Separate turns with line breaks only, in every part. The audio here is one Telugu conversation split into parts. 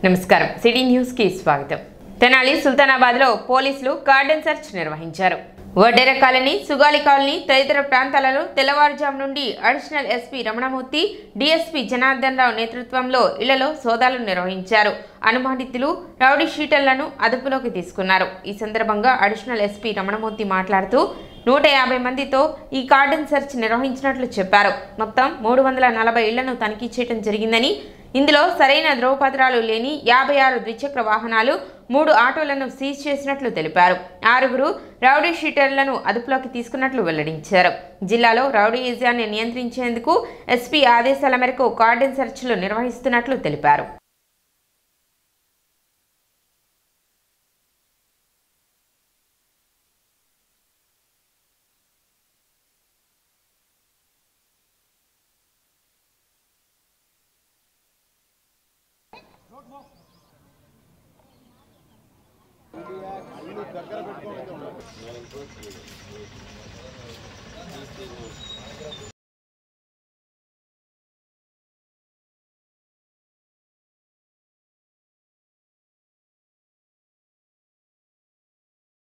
నమస్కారం సిటీ న్యూస్ కి స్వాగతం. తెనాలి సుల్తానాబాద్లో పోలీసులు కార్డన్ సెర్చ్ నిర్వహించారు. వడ్డెర కాలనీ, సుగాలి కాలనీ తదితర ప్రాంతాలలో తెల్లవారుజాము నుండి additional SP Ramanamurthy, DSP Janardhan Rao నేతృత్వంలో ఇళ్లలో సోదాలు నిర్వహించారు. అనుమానితులు, రౌడీ షీటర్లను అదుపులోకి తీసుకున్నారు. ఈ సందర్భంగా అడిషనల్ ఎస్పీ రమణమూర్తి మాట్లాడుతూ 150 మందితో ఈ కార్డన్ సెర్చ్ నిర్వహించినట్లు చెప్పారు. మొత్తం 340 ఇళ్లను తనిఖీ చేయడం జరిగిందని, ఇందులో సరైన ధ్రువపత్రాలు లేని 56 ద్విచక్ర వాహనాలు, 3 ఆటోలను సీజ్ చేసినట్లు తెలిపారు. 6 రౌడీ షీటర్లను అదుపులోకి తీసుకున్నట్లు వెల్లడించారు. జిల్లాలో రౌడీయిజాన్ని నియంత్రించేందుకు ఎస్పీ ఆదేశాల మేరకు కార్డన్ సెర్చ్లు నిర్వహిస్తున్నట్లు తెలిపారు.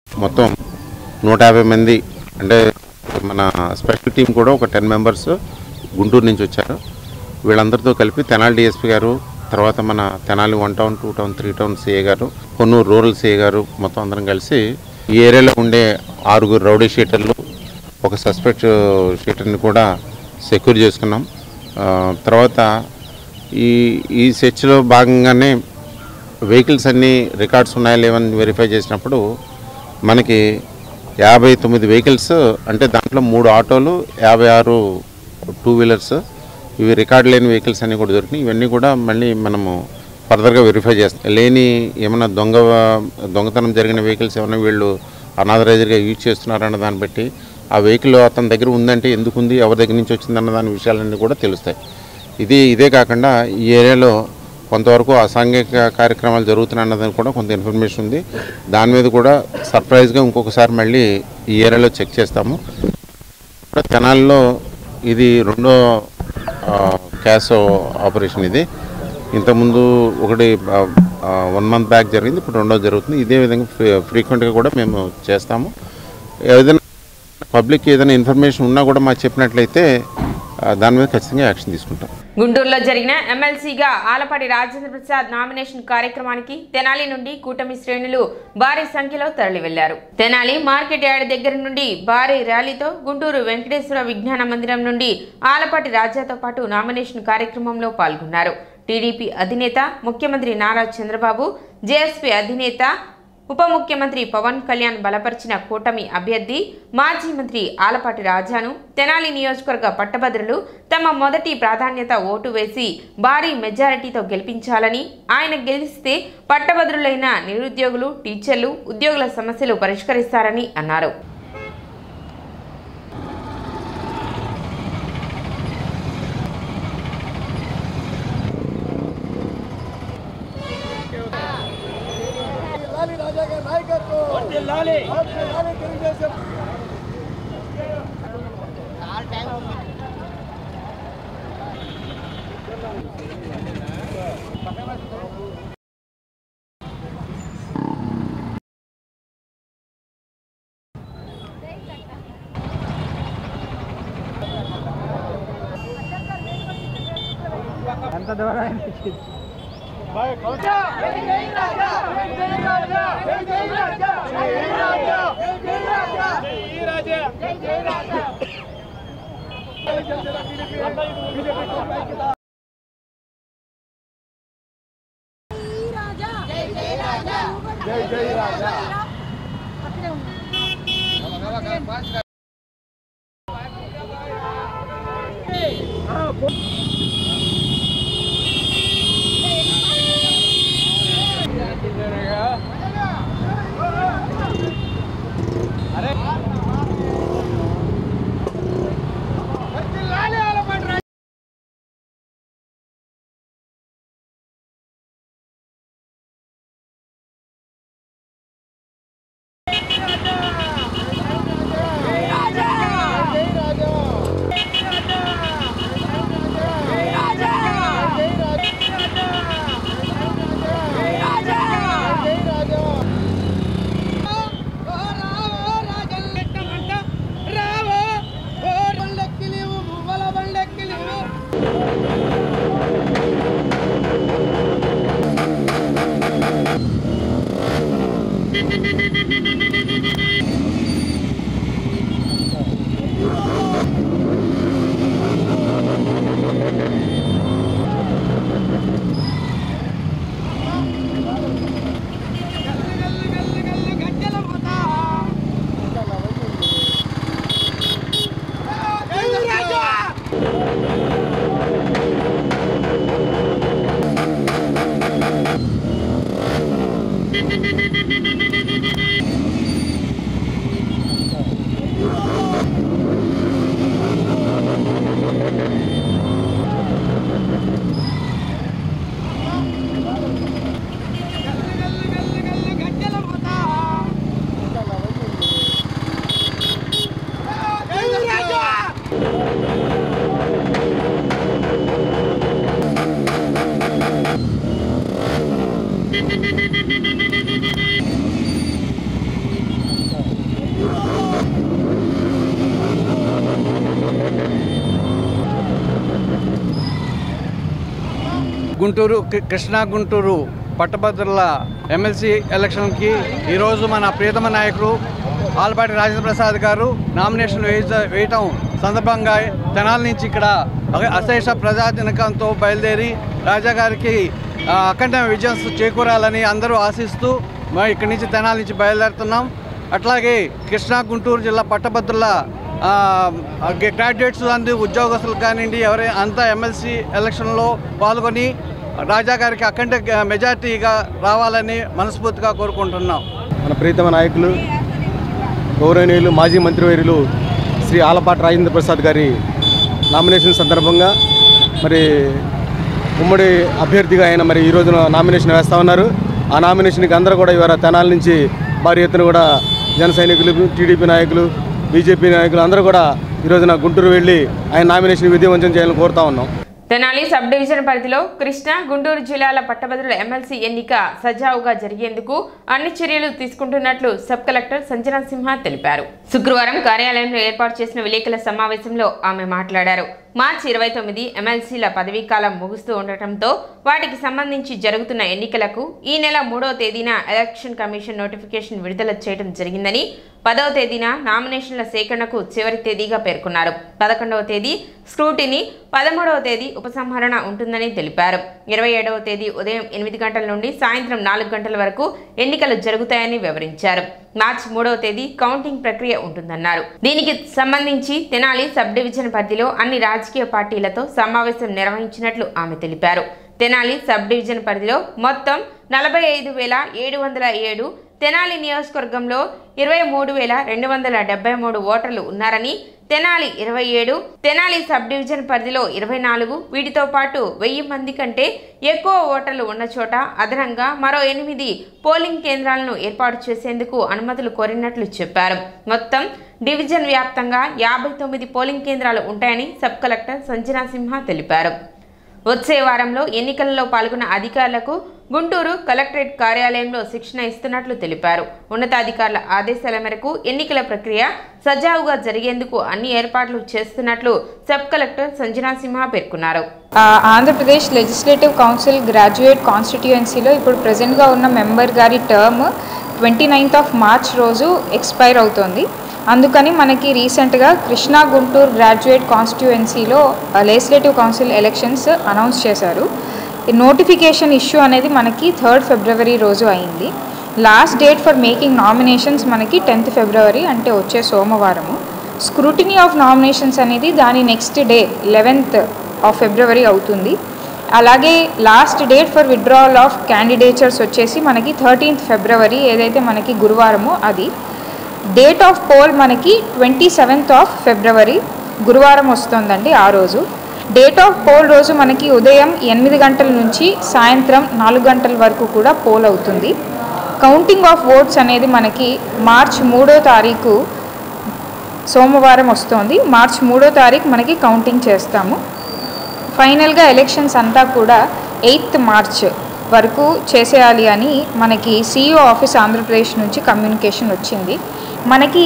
మొత్తం 150 మంది అంటే మన స్పెషల్ టీం కూడా ఒక 10 మెంబర్స్ గుంటూరు నుంచి వచ్చారు. వీళ్ళందరితో కలిపి తెనాలి డిఎస్పీ గారు, తర్వాత మన Tenali 1 town 2 town 3 town CA గారు, కొన్నూరు రూరల్ సిఏ గారు మొత్తం అందరం కలిసి ఈ ఏరియాలో ఉండే 6 రౌడీ షీటర్లు, ఒక సస్పెక్ట్ షీటర్ని కూడా సెక్యూర్ చేసుకున్నాం. తర్వాత ఈ సెర్చ్లో భాగంగానే వెహికల్స్ అన్నీ రికార్డ్స్ ఉన్నాయా లేవని వెరిఫై చేసినప్పుడు మనకి 59 వెహికల్స్, అంటే దాంట్లో 3 ఆటోలు, 56 2 వీలర్స్, ఇవి రికార్డు లేని వెహికల్స్ అన్నీ కూడా దొరికినాయి. ఇవన్నీ కూడా మళ్ళీ మనము ఫర్దర్గా వెరిఫై చేస్తాం. లేని ఏమైనా దొంగతనం జరిగిన వెహికల్స్ ఏమైనా వీళ్ళు అనాథరైజర్గా యూజ్ చేస్తున్నారన్న దాన్ని బట్టి ఆ వెహికల్ అతని దగ్గర ఉందంటే ఎందుకు ఉంది, ఎవరి దగ్గర నుంచి వచ్చిందన్న దాని విషయాలన్నీ కూడా తెలుస్తాయి. ఇదే కాకుండా ఈ ఏరియాలో కొంతవరకు అసాంఘిక కార్యక్రమాలు జరుగుతున్నాయన్నదని కూడా కొంత ఇన్ఫర్మేషన్ ఉంది. దాని మీద కూడా సర్ప్రైజ్గా ఇంకొకసారి మళ్ళీ ఈ ఏరియాలో చెక్ చేస్తాము. తెనాలిలో ఇది 2వ క్యాష్ ఆపరేషన్. ఇది ఇంతకుముందు ఒకటి 1 మంత్ బ్యాక్ జరిగింది, ఇప్పుడు 2వ జరుగుతుంది. ఇదే విధంగా ఫ్రీక్వెంట్గా కూడా మేము చేస్తాము. ఏదైనా పబ్లిక్ ఏదైనా ఇన్ఫర్మేషన్ ఉన్నా కూడా మాకు చెప్పినట్లయితే దాని మీద ఖచ్చితంగా యాక్షన్ తీసుకుంటాం.
గుంటూరులో జరిగిన ఎమ్మెల్సీగా ఆలపాటి రాజేంద్ర ప్రసాద్ నామినేషన్ కార్యక్రమానికి తెనాలి నుండి కూటమి శ్రేణులు భారీ సంఖ్యలో తరలి వెళ్లారు. తెనాలి మార్కెట్ యార్డ్ దగ్గర నుండి భారీ ర్యాలీతో గుంటూరు వెంకటేశ్వర విజ్ఞాన మందిరం నుండి ఆలపాటి రాజాతో పాటు నామినేషన్ కార్యక్రమంలో పాల్గొన్నారు. టీడీపీ అధినేత ముఖ్యమంత్రి నారా చంద్రబాబు, జేఎస్పీ అధినేత ఉప ముఖ్యమంత్రి పవన్ కళ్యాణ్ బలపరిచిన కూటమి అభ్యర్థి మాజీ మంత్రి ఆలపాటి రాజాను తెనాలి నియోజకవర్గ పట్టభద్రులు తమ మొదటి ప్రాధాన్యత ఓటు వేసి భారీ మెజారిటీతో గెలిపించాలని, ఆయన గెలిస్తే పట్టభద్రులైన నిరుద్యోగులు, టీచర్లు, ఉద్యోగుల సమస్యలు పరిష్కరిస్తారని అన్నారు.
ఎంత దూరం అనిపించింది. గుంటూరు కృష్ణా గుంటూరు పట్టభద్రుల ఎమ్మెల్సీ ఎలక్షన్కి ఈరోజు మన ప్రియతమ నాయకుడు ఆలపాటి రాజేంద్ర ప్రసాద్ గారు నామినేషన్ వేయటం సందర్భంగా తెనాలి నుంచి ఇక్కడ అశేష ప్రజాజనకంతో బయలుదేరి రాజా గారికి అఖండ విజయం చేకూరాలని అందరూ ఆశిస్తూ ఇక్కడి నుంచి తెనాలి నుంచి బయలుదేరుతున్నాం. అట్లాగే కృష్ణా గుంటూరు జిల్లా పట్టభద్రుల గ్రాడ్యుయేట్స్ ఉద్యోగస్తులు కానివ్వండి అంతా ఎమ్మెల్సీ ఎలక్షన్లో పాల్గొని రాజా గారికి అఖండ మెజార్టీగా రావాలని మనస్ఫూర్తిగా కోరుకుంటున్నాం.
మన ప్రీతమ నాయకులు గౌరవనీయులు మాజీ మంత్రివర్యులు శ్రీ ఆలపాటి రాజేంద్ర ప్రసాద్ గారి నామినేషన్ సందర్భంగా మరి ఉమ్మడి అభ్యర్థిగా ఆయన మరి ఈ రోజున నామినేషన్ వేస్తూ ఉన్నారు. ఆ నామినేషన్కి అందరూ కూడా ఇవాళ తెనాలి నుంచి భారీ ఎత్తున కూడా జన సైనికులు, టీడీపీ నాయకులు, బీజేపీ నాయకులు అందరూ కూడా ఈ రోజున గుంటూరు వెళ్ళి ఆయన నామినేషన్ విజయవంతం చేయాలని కోరుతా ఉన్నాం.
తెనాలి సబ్ డివిజన్ పరిధిలో కృష్ణా గుంటూరు జిల్లాల పట్టభద్రుల ఎమ్మెల్సీ ఎన్నిక సజావుగా జరిగేందుకు అన్ని చర్యలు తీసుకుంటున్నట్లు సబ్ కలెక్టర్ సంజనా సింహ తెలిపారు. శుక్రవారం కార్యాలయంలో ఏర్పాటు చేసిన విలేకరుల సమావేశంలో ఆమె మాట్లాడారు. మార్చి 29 ఎమ్మెల్సీల పదవీకాలం ముగుస్తూ ఉండటంతో వాటికి సంబంధించి జరుగుతున్న ఎన్నికలకు ఈ నెల 3వ తేదీన ఎలక్షన్ కమిషన్ నోటిఫికేషన్ విడుదల చేయడం జరిగిందని, 10వ తేదీన నామినేషన్ల సేకరణకు చివరి తేదీగా పేర్కొన్నారు. 11వ తేదీ స్క్రూటినీ, 13వ తేదీ ఉపసంహరణ ఉంటుందని తెలిపారు. 27వ తేదీ ఉదయం 8 గంటల నుండి సాయంత్రం 4 గంటల వరకు ఎన్నికలు జరుగుతాయని వివరించారు. మార్చి 3వ తేదీ కౌంటింగ్ ప్రక్రియ ఉంటుందన్నారు. దీనికి సంబంధించి తెనాలి సబ్ డివిజన్ పరిధిలో అన్ని రాజకీయ పార్టీలతో సమావేశం నిర్వహించినట్లు ఆమె తెలిపారు. తెనాలి సబ్ డివిజన్ పరిధిలో మొత్తం 45,707, తెనాలి నియోజకవర్గంలో 23,273 ఓటర్లు ఉన్నారని, తెనాలి 27, తెనాలి సబ్ డివిజన్ పరిధిలో 24, వీటితో పాటు 1000 మంది కంటే ఎక్కువ ఓటర్లు ఉన్న చోట అదనంగా మరో 8 పోలింగ్ కేంద్రాలను ఏర్పాటు చేసేందుకు అనుమతులు కోరినట్లు చెప్పారు. మొత్తం డివిజన్ వ్యాప్తంగా 59 పోలింగ్ కేంద్రాలు ఉంటాయని సబ్ కలెక్టర్ సంజనా సింహ తెలిపారు. వచ్చే వారంలో ఎన్నికలలో పాల్గొన్న అధికారులకు గుంటూరు కలెక్టరేట్ కార్యాలయంలో శిక్షణ ఇస్తున్నట్లు తెలిపారు. ఉన్నతాధికారుల ఆదేశాల మేరకు ఎన్నికల ప్రక్రియ సజావుగా జరిగేందుకు అన్ని ఏర్పాట్లు చేస్తున్నట్లు సబ్ కలెక్టర్ సంజనా సింహ పేర్కొన్నారు.
ఆంధ్రప్రదేశ్ లెజిస్లేటివ్ కౌన్సిల్ గ్రాడ్యుయేట్ కాన్స్టిట్యుయెన్సీలో ఇప్పుడు ప్రెజెంట్గా ఉన్న మెంబర్ గారి టర్మ్ 29th మార్చ్ రోజు ఎక్స్పైర్ అవుతోంది. అందుకని మనకి రీసెంట్గా కృష్ణా గుంటూరు గ్రాడ్యుయేట్ కాన్స్టిట్యుయెన్సీలో లెజిస్లేటివ్ కౌన్సిల్ ఎలక్షన్స్ అనౌన్స్ చేశారు. నోటిఫికేషన్ ఇష్యూ అనేది మనకి 3rd ఫిబ్రవరి రోజు అయింది. Last date for making nominations మనకి 10th ఫిబ్రవరి, అంటే వచ్చే సోమవారము. స్క్రూటినీ ఆఫ్ నామినేషన్స్ అనేది దాని నెక్స్ట్ డే 11th ఫిబ్రవరి అవుతుంది. అలాగే last date for withdrawal of candidatures వచ్చేసి మనకి 13th ఫిబ్రవరి, ఏదైతే మనకి గురువారమో అది. డేట్ ఆఫ్ పోల్ మనకి 27th ఫిబ్రవరి గురువారం వస్తుందండి. ఆ రోజు డేట్ ఆఫ్ పోల్ రోజు మనకి ఉదయం 8 గంటల నుంచి సాయంత్రం 4 గంటల వరకు కూడా పోల్ అవుతుంది. కౌంటింగ్ ఆఫ్ ఓట్స్ అనేది మనకి మార్చి 3వ తారీఖు సోమవారం వస్తుంది. మార్చి 3వ తారీఖు మనకి కౌంటింగ్ చేస్తాము. ఫైనల్గా ఎలక్షన్స్ అంతా కూడా 8th మార్చ్ వరకు చేసేయాలి అని మనకి CEO ఆఫీస్ ఆంధ్రప్రదేశ్ నుంచి కమ్యూనికేషన్ వచ్చింది. మనకి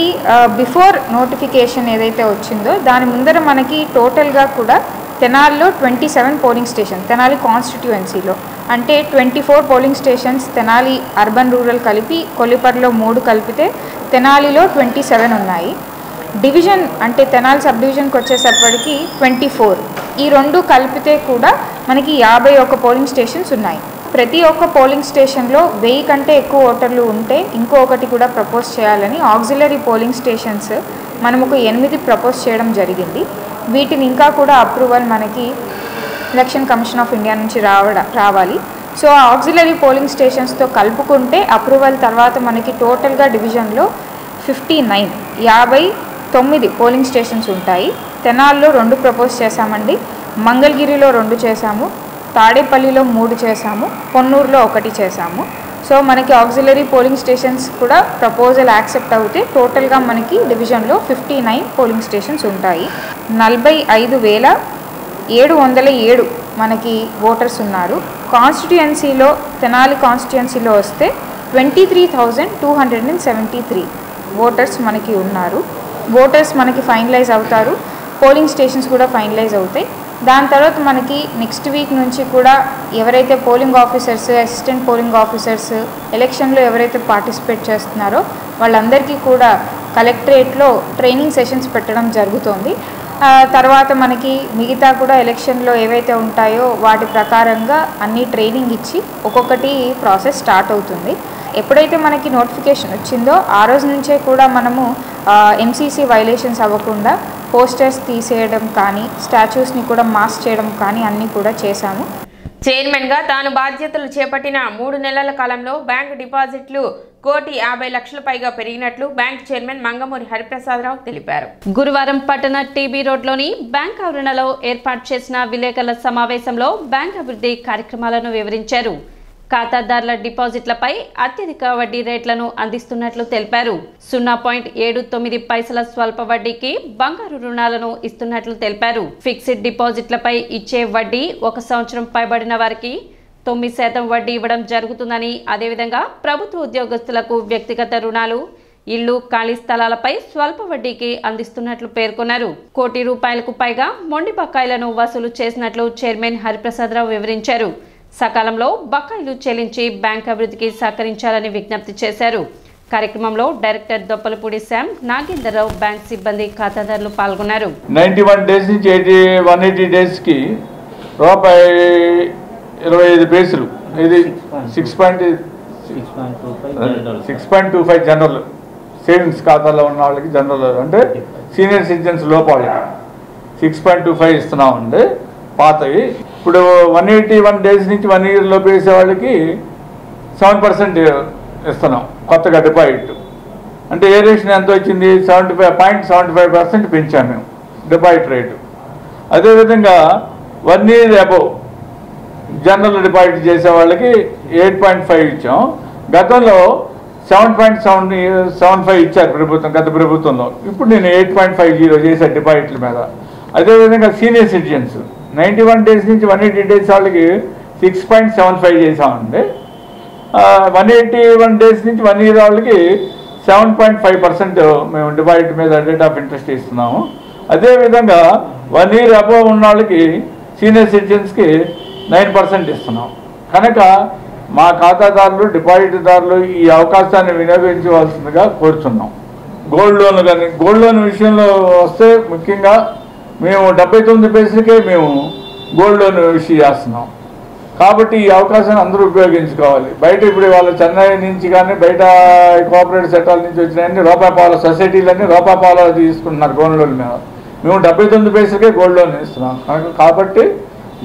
బిఫోర్ నోటిఫికేషన్ ఏదైతే వచ్చిందో దాని ముందర మనకి టోటల్గా కూడా తెనాలిలో 27 పోలింగ్ స్టేషన్, తెనాలి కాన్స్టిట్యుయెన్సీలో అంటే 24 polling stations Tenali urban rural కలిపి, కొల్లిపర్లో 3 కలిపితే తెనాలిలో 27 ఉన్నాయి. డివిజన్ అంటే తెనాలి సబ్ డివిజన్కి వచ్చేసప్పటికి 24, ఈ 2 కలిపితే కూడా మనకి 51 పోలింగ్ స్టేషన్స్ ఉన్నాయి. ప్రతి ఒక్క పోలింగ్ స్టేషన్లో 1000 కంటే ఎక్కువ ఓటర్లు ఉంటే ఇంకొకటి కూడా ప్రపోజ్ చేయాలని ఆక్సిలరీ పోలింగ్ స్టేషన్స్ మనం ఒక 8 ప్రపోజ్ చేయడం జరిగింది. వీటిని ఇంకా కూడా అప్రూవల్ మనకి ఎలక్షన్ కమిషన్ ఆఫ్ ఇండియా నుంచి రావాలి. సో ఆ ఆక్సిలరీ పోలింగ్ స్టేషన్స్తో కలుపుకుంటే అప్రూవల్ తర్వాత మనకి టోటల్గా డివిజన్లో 59 పోలింగ్ స్టేషన్స్ ఉంటాయి. తెనాల్లో 2 ప్రపోజ్ చేశామండి, మంగళగిరిలో 2 చేశాము, తాడేపల్లిలో 3 చేశాము, పొన్నూరులో 1 చేశాము. సో మనకి ఆక్సిలరీ పోలింగ్ స్టేషన్స్ కూడా ప్రపోజల్ యాక్సెప్ట్ అవుతే టోటల్గా మనకి డివిజన్లో 59 పోలింగ్ స్టేషన్స్ ఉంటాయి. 45,707 మనకి ఓటర్స్ ఉన్నారు. కాన్స్టిట్యుయెన్సీలో తెనాలి కాన్స్టిట్యుయెన్సీలో వస్తే 23,273 ఓటర్స్ మనకి ఉన్నారు. ఓటర్స్ మనకి ఫైనలైజ్ అవుతారు, పోలింగ్ స్టేషన్స్ కూడా ఫైనలైజ్ అవుతాయి. దాని తర్వాత మనకి నెక్స్ట్ వీక్ నుంచి కూడా ఎవరైతే polling officers, assistant polling officers ఎలక్షన్లో ఎవరైతే పార్టిసిపేట్ చేస్తున్నారో వాళ్ళందరికీ కూడా కలెక్టరేట్లో ట్రైనింగ్ సెషన్స్ పెట్టడం జరుగుతుంది. తర్వాత మనకి మిగతా కూడా ఎలక్షన్లో ఏవైతే ఉంటాయో వాటి ప్రకారంగా అన్ని ట్రైనింగ్ ఇచ్చి ఒక్కొక్కటి ప్రాసెస్ స్టార్ట్ అవుతుంది. ఎప్పుడైతే మనకి నోటిఫికేషన్ వచ్చిందో ఆ రోజు నుంచే కూడా మనము ఎంసీసీ వైలేషన్స్ అవ్వకుండా పోస్టర్స్ తీసేయడం కానీ, స్టాచ్యూస్ని కూడా మాస్ చేయడం కానీ అన్నీ కూడా చేశాము.
చైర్మన్గా తాను బాధ్యతలు చేపట్టిన 3 నెలల కాలంలో బ్యాంకు డిపాజిట్లు 1,50,00,000 పైగా పెరిగినట్లు బ్యాంక్ చైర్మన్ మంగమూరి హరిప్రసాదరావు తెలిపారు.
గురువారం పట్టణ టీబీ రోడ్లోని బ్యాంక్ ఆవరణలో ఏర్పాటు చేసిన విలేకరుల సమావేశంలో బ్యాంక్ అభివృద్ధి కార్యక్రమాలను వివరించారు. ఖాతాదారుల డిపాజిట్లపై అత్యధిక వడ్డీ రేట్లను అందిస్తున్నట్లు తెలిపారు. 0.79 స్వల్ప వడ్డీకి బంగారు రుణాలను ఇస్తున్నట్లు తెలిపారు. ఫిక్స్డ్ డిపాజిట్లపై ఇచ్చే వడ్డీ 1 సంవత్సరం పైబడిన వారికి 9% వడ్డీ ఇవ్వడం జరుగుతుందని, అదేవిధంగా ప్రభుత్వ ఉద్యోగస్తులకు వ్యక్తిగత రుణాలు, ఇళ్లు, ఖాళీ స్థలాలపై స్వల్ప వడ్డీకి అందిస్తున్నట్లు పేర్కొన్నారు. ₹1,00,00,000 పైగా మొండి బకాయిలను వసూలు చేసినట్లు చైర్మన్ హరిప్రసాదరావు వివరించారు. సకాలంలో బకాయిలు చెల్లించి బ్యాంక్ అభివృద్ధికి సహకరించాలని విజ్ఞప్తి చేశారు. కార్యక్రమంలో డైరెక్టర్ దొప్పలపూడి శ్యామ్, నాగేంద్రరావు, బ్యాంక్ సిబ్బంది, ఖాతాదారులు పాల్గొన్నారు.
91 డేస్ నుంచి 180 డేస్కి ₹25 ఇది 6.25 జనరల్ సేవింగ్స్ ఖాతాలో ఉన్న వాళ్ళకి, జనరల్ అంటే సీనియర్ సిటిజన్స్ లోపాలకి 6.25 ఇస్తున్నామండి పాతవి. ఇప్పుడు 181 డేస్ నుంచి 1 ఇయర్ లోపు వేసే వాళ్ళకి 7% ఇస్తున్నాం కొత్తగా డిపాజిట్. అంటే ఏ రేషన్ ఎంత వచ్చింది? 75.75% పెంచాము మేము డిపాజిట్ రేటు. అదేవిధంగా 1 ఇయర్ అబోవ్ జనరల్ డిపాజిట్ చేసే వాళ్ళకి 8.5 ఇచ్చాం. గతంలో 7.75 ఇచ్చారు ప్రభుత్వం, గత ప్రభుత్వంలో. ఇప్పుడు నేను 8.50 చేశాను డిపాజిట్ల మీద. అదేవిధంగా సీనియర్ సిటిజన్స్ 91 డేస్ నుంచి 180 డేస్ వాళ్ళకి 6.75 చేసామండి. 181 డేస్ నుంచి 1 ఇయర్ వాళ్ళకి 7.5% మేము డిపాజిట్ మీద రేట్ ఆఫ్ ఇంట్రెస్ట్ ఇస్తున్నాము. అదేవిధంగా 1 ఇయర్ అబోవ్ ఉన్న వాళ్ళకి సీనియర్ సిటిజన్స్కి 9% ఇస్తున్నాం. కనుక మా ఖాతాదారులు, డిపాజిట్దారులు ఈ అవకాశాన్ని వినియోగించవలసిందిగా కోరుతున్నాం. గోల్డ్ లోన్ కానీ, గోల్డ్ లోన్ విషయంలో వస్తే ముఖ్యంగా మేము 79 పైసలకే మేము గోల్డ్ లోన్ ఇష్యూ చేస్తున్నాం. కాబట్టి ఈ అవకాశాన్ని అందరూ ఉపయోగించుకోవాలి. బయట ఇప్పుడు వాళ్ళ చెన్నై నుంచి కానీ బయట కోఆపరేటివ్ చట్టాల నుంచి వచ్చినాయన్ని రూపాయపాల సొసైటీలన్నీ రూపాయపాల తీసుకుంటున్నారు గోల్డ్ లోన్ మీద. మేము 79 పైసలకే గోల్డ్ లోన్ ఇస్తున్నాం. కాబట్టి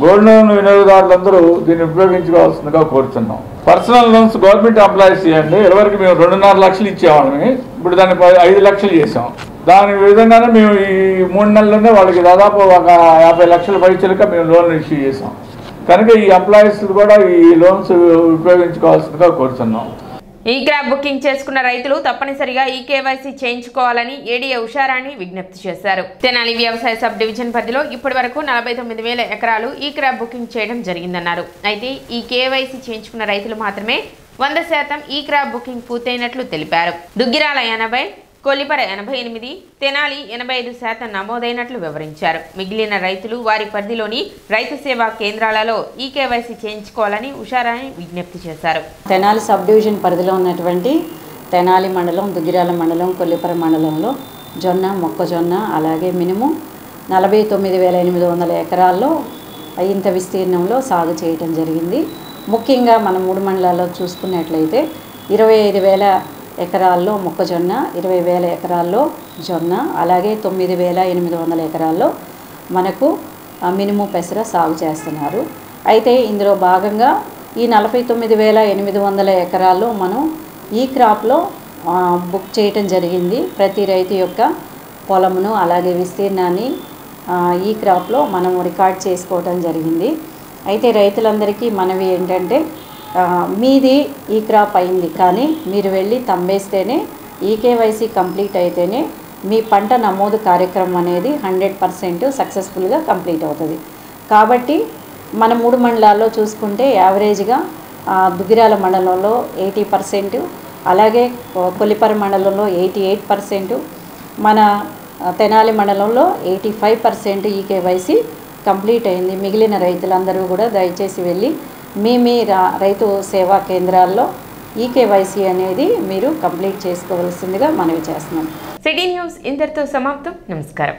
గోల్డ్ లోన్ వినియోగదారులందరూ దీన్ని ఉపయోగించుకోవాల్సిందిగా కోరుతున్నాం. పర్సనల్ లోన్స్ గవర్నమెంట్ ఎంప్లాయీస్ ఇవ్వండి. ఇదివరకు మేము 2.5 లక్షలు ఇచ్చేవాళ్ళని, ఇప్పుడు దాన్ని 5 లక్షలు చేసాం. దాని విధంగానే మేము ఈ 3 నెలల్లోనే వాళ్ళకి దాదాపు ఒక 50 లక్షల పైచలుక మేము లోన్లు ఇష్యూ చేసాం. కనుక ఈ ఎంప్లాయీస్ కూడా ఈ లోన్స్ ఉపయోగించుకోవాల్సిందిగా కోరుతున్నాం.
ఈ క్రాప్ బుకింగ్ చేసుకున్న రైతులు తప్పనిసరిగా ఈ కేవైసీ చేయించుకోవాలని ఏడీఏ ఉషారాణి విజ్ఞప్తి చేశారు. తెనాలి వ్యవసాయ సబ్ డివిజన్ పరిధిలో ఇప్పటి వరకు 49,000 ఎకరాలు ఈ క్రాప్ బుకింగ్ చేయడం జరిగిందన్నారు. అయితే ఈ కేవైసీ చేయించుకున్న రైతులు మాత్రమే 100% ఈ క్రాప్ బుకింగ్ పూర్తయినట్లు తెలిపారు. దుగ్గిరాల 80, కొల్లిపర 88, తెనాలి 85% నమోదైనట్లు వివరించారు. మిగిలిన రైతులు వారి పరిధిలోని రైతు సేవా కేంద్రాలలో ఈ కేవైసీ చేయించుకోవాలని ఉషారాణి విజ్ఞప్తి చేశారు.
తెనాలి సబ్ డివిజన్ పరిధిలో ఉన్నటువంటి తెనాలి మండలం, దుగ్గిరాల మండలం, కొల్లిపర మండలంలో జొన్న, మొక్కజొన్న అలాగే మినుము 49,800 ఎకరాల్లో ఇంత విస్తీర్ణంలో సాగు చేయటం జరిగింది. ముఖ్యంగా మనం 3 మండలాల్లో చూసుకున్నట్లయితే 25,000 ఎకరాల్లో మొక్కజొన్న, 20,000 ఎకరాల్లో జొన్న, అలాగే 9,800 ఎకరాల్లో మనకు మినుము, పెసర సాగు చేస్తున్నారు. అయితే ఇందులో భాగంగా ఈ 49,800 ఎకరాల్లో మనం ఈ క్రాప్లో బుక్ చేయటం జరిగింది. ప్రతి రైతు యొక్క పొలమును అలాగే విస్తీర్ణాన్ని ఈ క్రాప్లో మనం రికార్డ్ చేసుకోవటం జరిగింది. అయితే రైతులందరికీ మనవి ఏంటంటే మీది ఈ క్రాప్ అయింది, కానీ మీరు వెళ్ళి తంబేస్తేనే ఈకేవైసీ కంప్లీట్ అయితేనే మీ పంట నమోదు కార్యక్రమం అనేది 100% సక్సెస్ఫుల్గా కంప్లీట్ అవుతుంది. కాబట్టి మన 3 మండలాల్లో చూసుకుంటే యావరేజ్గా దుగ్గిరాల మండలంలో 80%, అలాగే కొల్లిపర మండలంలో 88%, మన తెనాలి మండలంలో 85% ఈకేవైసీ కంప్లీట్ అయింది. మిగిలిన రైతులందరూ కూడా దయచేసి వెళ్ళి మీ రైతు సేవా కేంద్రాల్లో ఈకేవైసీ అనేది మీరు కంప్లీట్ చేసుకోవాల్సిందిగా మనవి చేస్తున్నాం.
సిటీ న్యూస్ ఇంతటితో సమాప్తం. నమస్కారం.